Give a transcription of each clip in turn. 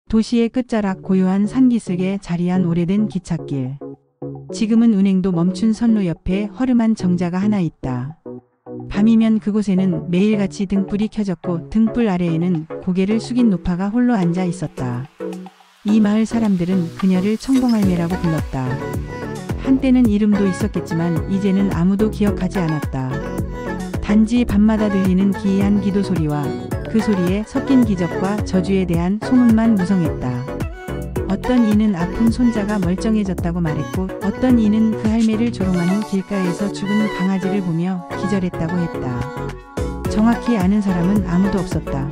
도시의 끝자락 고요한 산기슭에 자리한 오래된 기찻길. 지금은 운행도 멈춘 선로 옆에 허름한 정자가 하나 있다. 밤이면 그곳에는 매일같이 등불이 켜졌고 등불 아래에는 고개를 숙인 노파가 홀로 앉아 있었다. 이 마을 사람들은 그녀를 청봉할매라고 불렀다. 한때는 이름도 있었겠지만 이제는 아무도 기억하지 않았다. 단지 밤마다 들리는 기이한 기도 소리와 그 소리에 섞인 기적과 저주에 대한 소문만 무성했다. 어떤 이는 아픈 손자가 멀쩡해졌다고 말했고 어떤 이는 그 할매를 조롱한 후 길가에서 죽은 강아지를 보며 기절했다고 했다. 정확히 아는 사람은 아무도 없었다.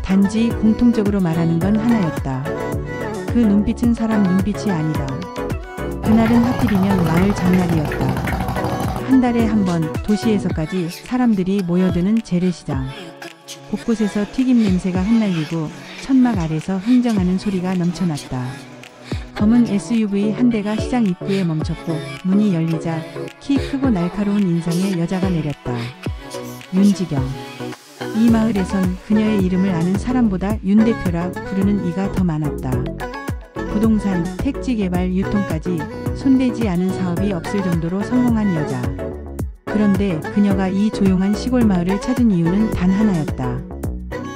단지 공통적으로 말하는 건 하나였다. 그 눈빛은 사람 눈빛이 아니다. 그날은 하필이면 마을 장날이었다. 한 달에 한 번 도시에서까지 사람들이 모여드는 재래시장. 곳곳에서 튀김 냄새가 흩날리고 천막 아래서 흥정하는 소리가 넘쳐났다. 검은 SUV 한 대가 시장 입구에 멈췄고 문이 열리자 키 크고 날카로운 인상의 여자가 내렸다. 윤지경. 이 마을에선 그녀의 이름을 아는 사람보다 윤 대표라 부르는 이가 더 많았다. 부동산, 택지 개발, 유통까지 손대지 않은 사업이 없을 정도로 성공한 여자. 그런데 그녀가 이 조용한 시골 마을을 찾은 이유는 단 하나였다.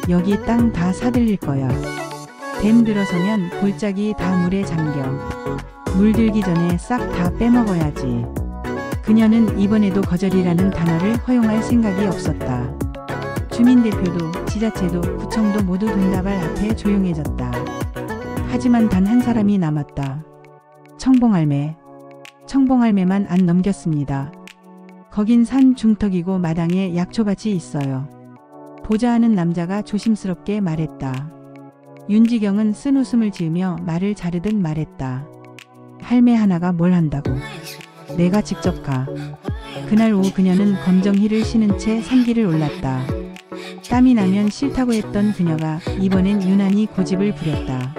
여기 땅 다 사들릴 거야. 댐 들어서면 골짜기 다 물에 잠겨. 물들기 전에 싹 다 빼먹어야지. 그녀는 이번에도 거절이라는 단어를 허용할 생각이 없었다. 주민대표도 지자체도 구청도 모두 돈다발 앞에 조용해졌다. 하지만 단 한 사람이 남았다. 청봉할매. 청봉할매만 안 넘겼습니다. 거긴 산 중턱이고 마당에 약초밭이 있어요. 보자하는 남자가 조심스럽게 말했다. 윤지경은 쓴 웃음을 지으며 말을 자르듯 말했다. 할매 하나가 뭘 한다고. 내가 직접 가. 그날 오후 그녀는 검정희를 신은 채 산길을 올랐다. 땀이 나면 싫다고 했던 그녀가 이번엔 유난히 고집을 부렸다.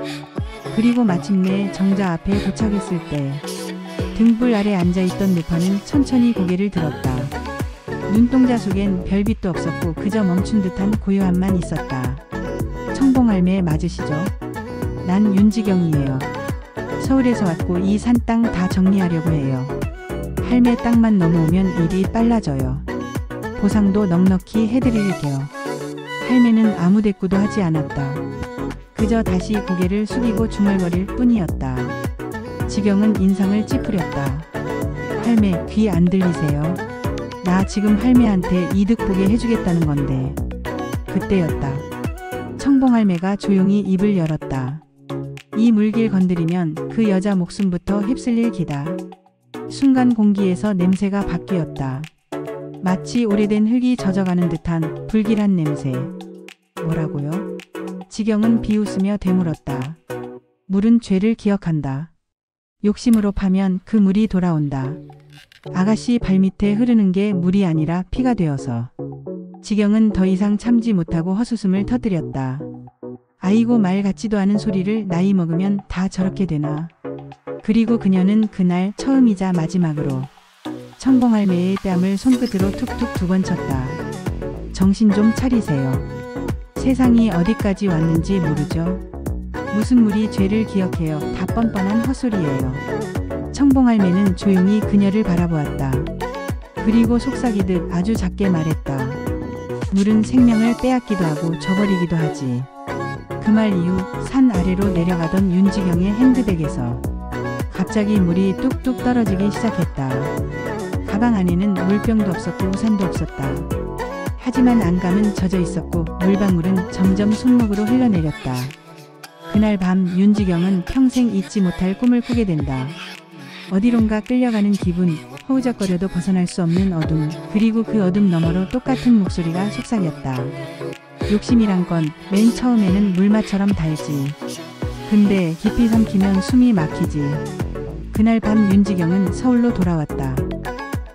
그리고 마침내 정자 앞에 도착했을 때 등불 아래 앉아있던 노파는 천천히 고개를 들었다. 눈동자 속엔 별빛도 없었고 그저 멈춘 듯한 고요함만 있었다. 청봉할매 맞으시죠? 난 윤지경이에요. 서울에서 왔고 이 산 땅 다 정리하려고 해요. 할매 땅만 넘어오면 일이 빨라져요. 보상도 넉넉히 해드릴게요. 할매는 아무 대꾸도 하지 않았다. 그저 다시 고개를 숙이고 중얼거릴 뿐이었다. 지경은 인상을 찌푸렸다. 할매 귀 안 들리세요? 나 지금 할매한테 이득 보게 해주겠다는 건데. 그때였다. 청봉할매가 조용히 입을 열었다. 이 물길 건드리면 그 여자 목숨부터 휩쓸릴 기다. 순간 공기에서 냄새가 바뀌었다. 마치 오래된 흙이 젖어가는 듯한 불길한 냄새. 뭐라고요? 지경은 비웃으며 되물었다. 물은 죄를 기억한다. 욕심으로 파면 그 물이 돌아온다. 아가씨 발밑에 흐르는 게 물이 아니라 피가 되어서. 지경은 더 이상 참지 못하고 헛웃음을 터뜨렸다. 아이고 말 같지도 않은 소리를 나이 먹으면 다 저렇게 되나. 그리고 그녀는 그날 처음이자 마지막으로 청봉할매의 뺨을 손끝으로 툭툭 2번 쳤다. 정신 좀 차리세요. 세상이 어디까지 왔는지 모르죠. 무슨 물이 죄를 기억해요. 다 뻔뻔한 헛소리예요. 청봉할매는 조용히 그녀를 바라보았다. 그리고 속삭이듯 아주 작게 말했다. 물은 생명을 빼앗기도 하고 저버리기도 하지. 그 말 이후 산 아래로 내려가던 윤지경의 핸드백에서 갑자기 물이 뚝뚝 떨어지기 시작했다. 가방 안에는 물병도 없었고 우산도 없었다. 하지만 안감은 젖어 있었고 물방울은 점점 손목으로 흘러내렸다. 그날 밤 윤지경은 평생 잊지 못할 꿈을 꾸게 된다. 어디론가 끌려가는 기분, 허우적거려도 벗어날 수 없는 어둠, 그리고 그 어둠 너머로 똑같은 목소리가 속삭였다. 욕심이란 건 맨 처음에는 물맛처럼 달지. 근데 깊이 삼키면 숨이 막히지. 그날 밤 윤지경은 서울로 돌아왔다.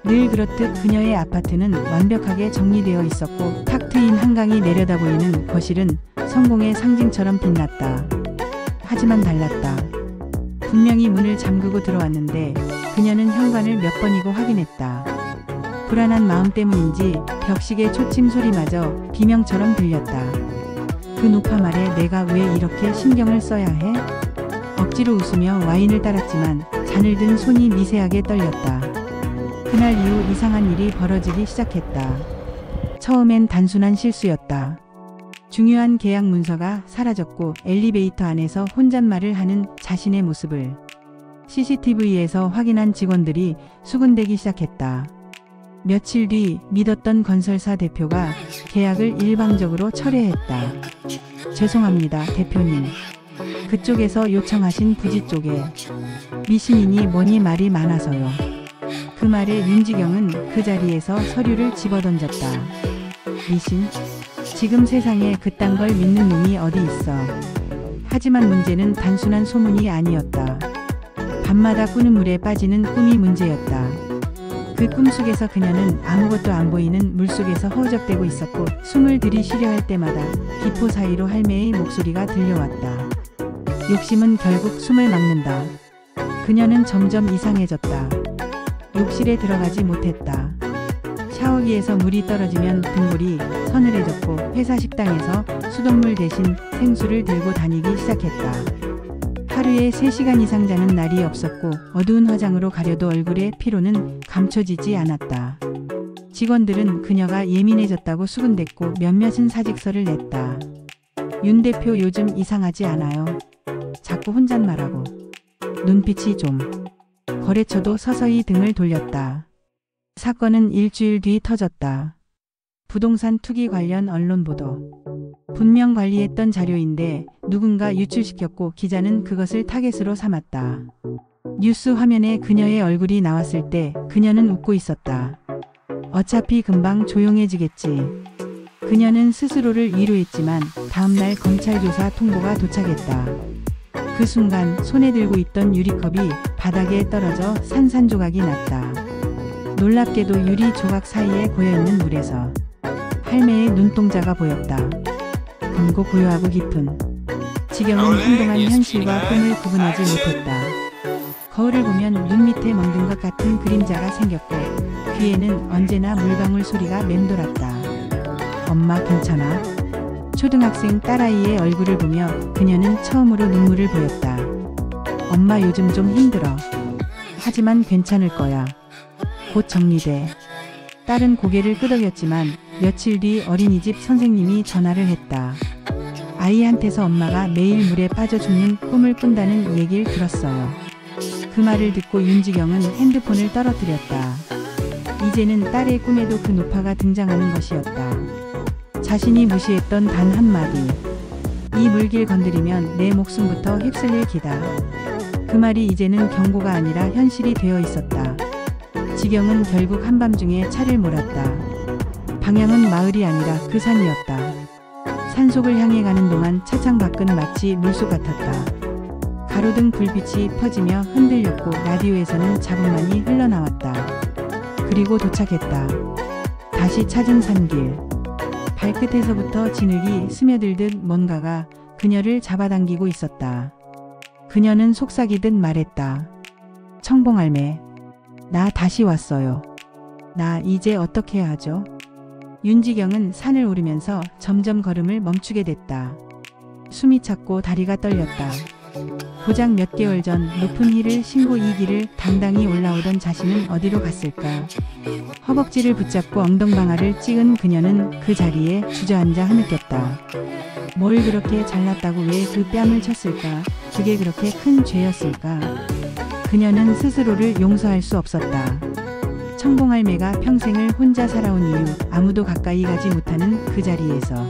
늘 그렇듯 그녀의 아파트는 완벽하게 정리되어 있었고 탁 트인 한강이 내려다보이는 거실은 성공의 상징처럼 빛났다. 하지만 달랐다. 분명히 문을 잠그고 들어왔는데 그녀는 현관을 몇 번이고 확인했다. 불안한 마음 때문인지 벽시계 초침 소리마저 비명처럼 들렸다. 그 노파 말에 내가 왜 이렇게 신경을 써야 해? 억지로 웃으며 와인을 따랐지만 잔을 든 손이 미세하게 떨렸다. 그날 이후 이상한 일이 벌어지기 시작했다. 처음엔 단순한 실수였다. 중요한 계약 문서가 사라졌고 엘리베이터 안에서 혼잣말을 하는 자신의 모습을 CCTV에서 확인한 직원들이 수군대기 시작했다. 며칠 뒤 믿었던 건설사 대표가 계약을 일방적으로 철회했다. 죄송합니다, 대표님. 그쪽에서 요청하신 부지 쪽에 미신이니 뭐니 말이 많아서요. 그 말에 윤지경은 그 자리에서 서류를 집어던졌다. 미신? 지금 세상에 그딴 걸 믿는 놈이 어디 있어. 하지만 문제는 단순한 소문이 아니었다. 밤마다 꾸는 물에 빠지는 꿈이 문제였다. 그 꿈속에서 그녀는 아무것도 안 보이는 물속에서 허우적대고 있었고 숨을 들이쉬려 할 때마다 기포 사이로 할매의 목소리가 들려왔다. 욕심은 결국 숨을 막는다. 그녀는 점점 이상해졌다. 욕실에 들어가지 못했다. 샤워기에서 물이 떨어지면 등골이 서늘해졌고 회사 식당에서 수돗물 대신 생수를 들고 다니기 시작했다. 하루에 3시간 이상 자는 날이 없었고 어두운 화장으로 가려도 얼굴의 피로는 감춰지지 않았다. 직원들은 그녀가 예민해졌다고 수군댔고 몇몇은 사직서를 냈다. 윤 대표 요즘 이상하지 않아요? 자꾸 혼잣말하고 눈빛이 좀. 거래처도 서서히 등을 돌렸다. 사건은 일주일 뒤 터졌다. 부동산 투기 관련 언론 보도. 분명 관리했던 자료인데 누군가 유출시켰고 기자는 그것을 타겟으로 삼았다. 뉴스 화면에 그녀의 얼굴이 나왔을 때 그녀는 웃고 있었다. 어차피 금방 조용해지겠지. 그녀는 스스로를 위로했지만 다음날 검찰 조사 통보가 도착했다. 그 순간 손에 들고 있던 유리컵이 바닥에 떨어져 산산조각이 났다. 놀랍게도 유리 조각 사이에 고여있는 물에서 할매의 눈동자가 보였다. 검고 고요하고 깊은. 지경은 한동안 현실과 꿈을 구분하지 못했다. 거울을 보면 눈 밑에 멍든 것 같은 그림자가 생겼고 귀에는 언제나 물방울 소리가 맴돌았다. 엄마 괜찮아? 초등학생 딸아이의 얼굴을 보며 그녀는 처음으로 눈물을 보였다. 엄마 요즘 좀 힘들어. 하지만 괜찮을 거야. 곧 정리돼. 딸은 고개를 끄덕였지만 며칠 뒤 어린이집 선생님이 전화를 했다. 아이한테서 엄마가 매일 물에 빠져 죽는 꿈을 꾼다는 얘기를 들었어요. 그 말을 듣고 윤지경은 핸드폰을 떨어뜨렸다. 이제는 딸의 꿈에도 그 노파가 등장하는 것이었다. 자신이 무시했던 단 한마디. 이 물길 건드리면 내 목숨부터 휩쓸릴 기다. 그 말이 이제는 경고가 아니라 현실이 되어 있었다. 지경은 결국 한밤중에 차를 몰았다. 방향은 마을이 아니라 그 산이었다. 산속을 향해 가는 동안 차창 밖은 마치 물속 같았다. 가로등 불빛이 퍼지며 흔들렸고 라디오에서는 자국만이 흘러나왔다. 그리고 도착했다. 다시 찾은 산길. 발끝에서부터 진흙이 스며들듯 뭔가가 그녀를 잡아당기고 있었다. 그녀는 속삭이듯 말했다. 청봉할매, 나 다시 왔어요. 나 이제 어떻게 해야 하죠? 윤지경은 산을 오르면서 점점 걸음을 멈추게 됐다. 숨이 찼고 다리가 떨렸다. 고작 몇 개월 전 높은 힐을 신고 이 길을 당당히 올라오던 자신은 어디로 갔을까? 허벅지를 붙잡고 엉덩방아를 찍은 그녀는 그 자리에 주저앉아 흐느꼈다. 뭘 그렇게 잘났다고 왜 그 뺨을 쳤을까? 그게 그렇게 큰 죄였을까? 그녀는 스스로를 용서할 수 없었다. 청봉할매가 평생을 혼자 살아온 이유, 아무도 가까이 가지 못하는 그 자리에서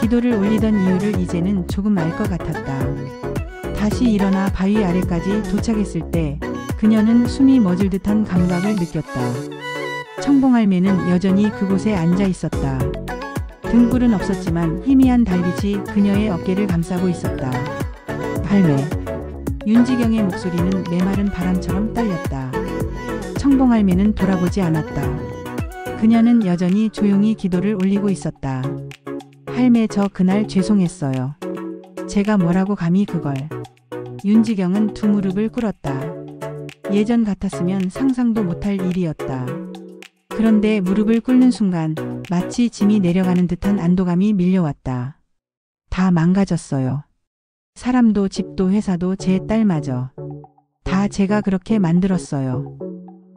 기도를 올리던 이유를 이제는 조금 알 것 같았다. 다시 일어나 바위 아래까지 도착했을 때 그녀는 숨이 멎을 듯한 감각을 느꼈다. 청봉할매는 여전히 그곳에 앉아 있었다. 등불은 없었지만 희미한 달빛이 그녀의 어깨를 감싸고 있었다. 할매. 윤지경의 목소리는 메마른 바람처럼 떨렸다. 청봉할매는 돌아보지 않았다. 그녀는 여전히 조용히 기도를 올리고 있었다. 할매, 저 그날 죄송했어요. 제가 뭐라고 감히 그걸. 윤지경은 두 무릎을 꿇었다. 예전 같았으면 상상도 못할 일이었다. 그런데 무릎을 꿇는 순간 마치 짐이 내려가는 듯한 안도감이 밀려왔다. 다 망가졌어요. 사람도 집도 회사도 제 딸마저. 다 제가 그렇게 만들었어요.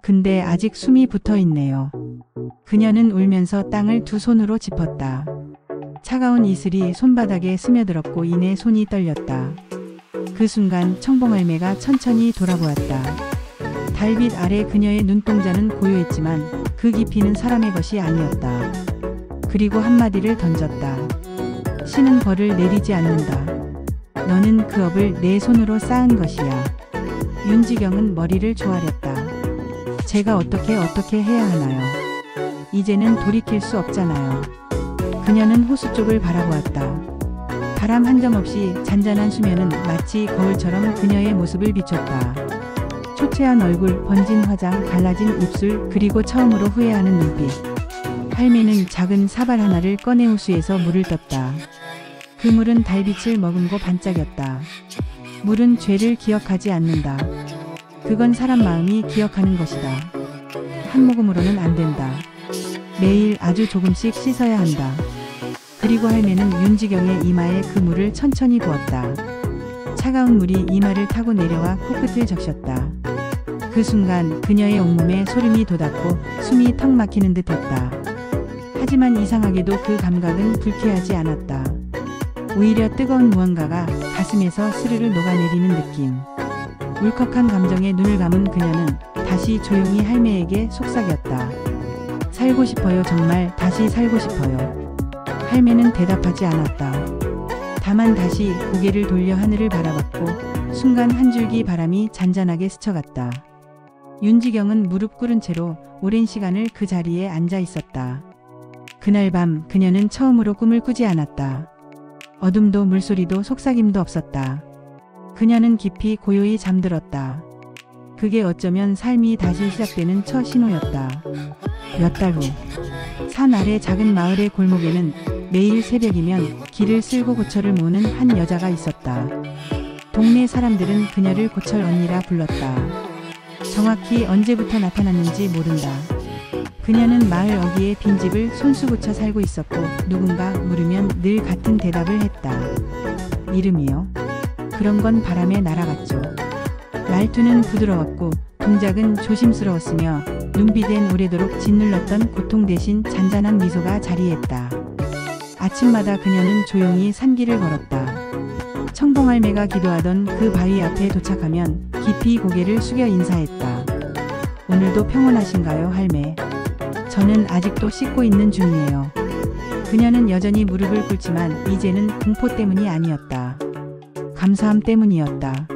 근데 아직 숨이 붙어 있네요. 그녀는 울면서 땅을 두 손으로 짚었다. 차가운 이슬이 손바닥에 스며들었고 이내 손이 떨렸다. 그 순간 청봉할매가 천천히 돌아보았다. 달빛 아래 그녀의 눈동자는 고요했지만 그 깊이는 사람의 것이 아니었다. 그리고 한마디를 던졌다. 신은 벌을 내리지 않는다. 너는 그 업을 내 손으로 쌓은 것이야. 윤지경은 머리를 조아렸다. 제가 어떻게 해야 하나요? 이제는 돌이킬 수 없잖아요. 그녀는 호수 쪽을 바라보았다. 바람 한 점 없이 잔잔한 수면은 마치 거울처럼 그녀의 모습을 비췄다. 초췌한 얼굴, 번진 화장, 갈라진 입술, 그리고 처음으로 후회하는 눈빛. 할매는 작은 사발 하나를 꺼내 호수에서 물을 떴다. 그 물은 달빛을 머금고 반짝였다. 물은 죄를 기억하지 않는다. 그건 사람 마음이 기억하는 것이다. 한 모금으로는 안 된다. 매일 아주 조금씩 씻어야 한다. 그리고 할매는 윤지경의 이마에 그 물을 천천히 부었다. 차가운 물이 이마를 타고 내려와 코끝을 적셨다. 그 순간 그녀의 온몸에 소름이 돋았고 숨이 턱 막히는 듯 했다. 하지만 이상하게도 그 감각은 불쾌하지 않았다. 오히려 뜨거운 무언가가 가슴에서 스르르 녹아내리는 느낌. 울컥한 감정에 눈을 감은 그녀는 다시 조용히 할매에게 속삭였다. 살고 싶어요. 정말 다시 살고 싶어요. 할매는 대답하지 않았다. 다만 다시 고개를 돌려 하늘을 바라봤고 순간 한 줄기 바람이 잔잔하게 스쳐갔다. 윤지경은 무릎 꿇은 채로 오랜 시간을 그 자리에 앉아 있었다. 그날 밤 그녀는 처음으로 꿈을 꾸지 않았다. 어둠도 물소리도 속삭임도 없었다. 그녀는 깊이 고요히 잠들었다. 그게 어쩌면 삶이 다시 시작되는 첫 신호였다. 몇 달 후, 산 아래 작은 마을의 골목에는 매일 새벽이면 길을 쓸고 고철을 모으는 한 여자가 있었다. 동네 사람들은 그녀를 고철 언니라 불렀다. 정확히 언제부터 나타났는지 모른다. 그녀는 마을 어귀의 빈집을 손수고쳐 살고 있었고 누군가 물으면 늘 같은 대답을 했다. 이름이요? 그런 건 바람에 날아갔죠. 말투는 부드러웠고 동작은 조심스러웠으며 눈빛엔 오래도록 짓눌렀던 고통 대신 잔잔한 미소가 자리했다. 아침마다 그녀는 조용히 산길을 걸었다. 청봉할매가 기도하던 그 바위 앞에 도착하면 깊이 고개를 숙여 인사했다. 오늘도 평온하신가요, 할매? 저는 아직도 씻고 있는 중이에요. 그녀는 여전히 무릎을 꿇지만 이제는 공포 때문이 아니었다. 감사함 때문이었다.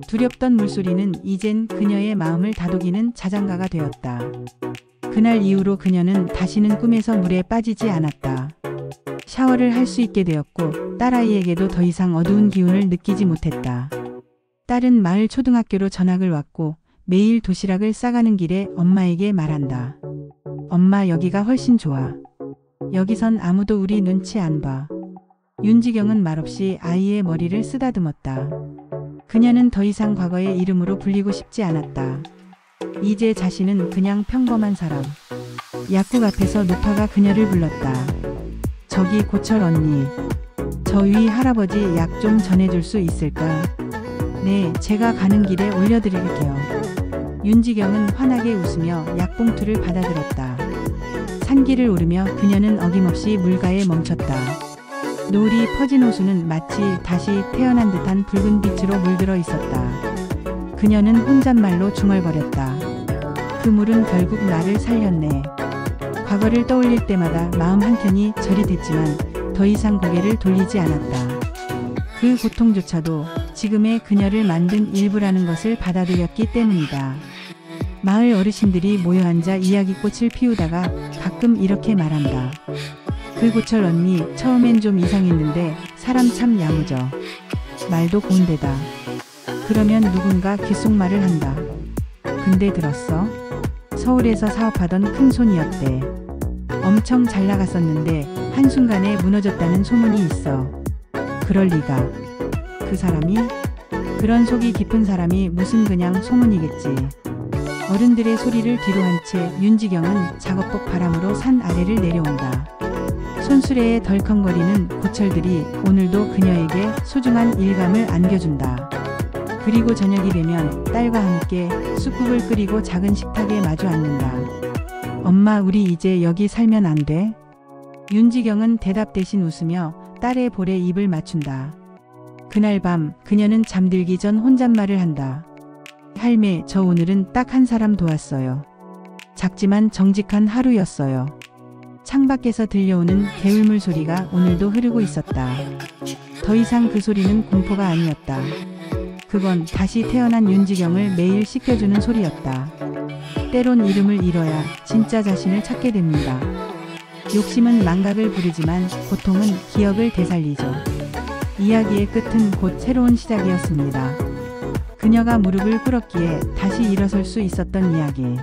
두렵던 물소리는 이젠 그녀의 마음을 다독이는 자장가가 되었다. 그날 이후로 그녀는 다시는 꿈에서 물에 빠지지 않았다. 샤워를 할 수 있게 되었고 딸아이에게도 더 이상 어두운 기운을 느끼지 못했다. 딸은 마을 초등학교로 전학을 왔고 매일 도시락을 싸가는 길에 엄마에게 말한다. 엄마, 여기가 훨씬 좋아. 여기선 아무도 우리 눈치 안 봐. 윤지경은 말없이 아이의 머리를 쓰다듬었다. 그녀는 더 이상 과거의 이름으로 불리고 싶지 않았다. 이제 자신은 그냥 평범한 사람. 약국 앞에서 노파가 그녀를 불렀다. 저기 고철 언니. 저 위 할아버지 약 좀 전해줄 수 있을까? 네, 제가 가는 길에 올려드릴게요. 윤지경은 환하게 웃으며 약봉투를 받아들었다. 산길을 오르며 그녀는 어김없이 물가에 멈췄다. 노을이 퍼진 호수는 마치 다시 태어난 듯한 붉은 빛으로 물들어 있었다. 그녀는 혼잣말로 중얼거렸다. 그 물은 결국 나를 살렸네. 과거를 떠올릴 때마다 마음 한켠이 저릿했지만 더 이상 고개를 돌리지 않았다. 그 고통조차도 지금의 그녀를 만든 일부라는 것을 받아들였기 때문이다. 마을 어르신들이 모여 앉아 이야기꽃을 피우다가 가끔 이렇게 말한다. 그 고철 언니 처음엔 좀 이상했는데 사람 참 야무져. 말도 고운데다. 그러면 누군가 귓속말을 한다. 근데 들었어? 서울에서 사업하던 큰손이었대. 엄청 잘 나갔었는데 한순간에 무너졌다는 소문이 있어. 그럴 리가. 그 사람이? 그런 속이 깊은 사람이 무슨 그냥 소문이겠지. 어른들의 소리를 뒤로 한 채 윤지경은 작업복 바람으로 산 아래를 내려온다. 손수레에 덜컹거리는 고철들이 오늘도 그녀에게 소중한 일감을 안겨준다. 그리고 저녁이 되면 딸과 함께 쑥국을 끓이고 작은 식탁에 마주 앉는다. 엄마, 우리 이제 여기 살면 안 돼? 윤지경은 대답 대신 웃으며 딸의 볼에 입을 맞춘다. 그날 밤 그녀는 잠들기 전 혼잣말을 한다. 할매, 저 오늘은 딱 한 사람 도왔어요. 작지만 정직한 하루였어요. 창밖에서 들려오는 개울물 소리가 오늘도 흐르고 있었다. 더 이상 그 소리는 공포가 아니었다. 그건 다시 태어난 윤지경을 매일 씻겨주는 소리였다. 때론 이름을 잃어야 진짜 자신을 찾게 됩니다. 욕심은 망각을 부르지만 고통은 기억을 되살리죠. 이야기의 끝은 곧 새로운 시작이었습니다. 그녀가 무릎을 꿇었기에 다시 일어설 수 있었던 이야기.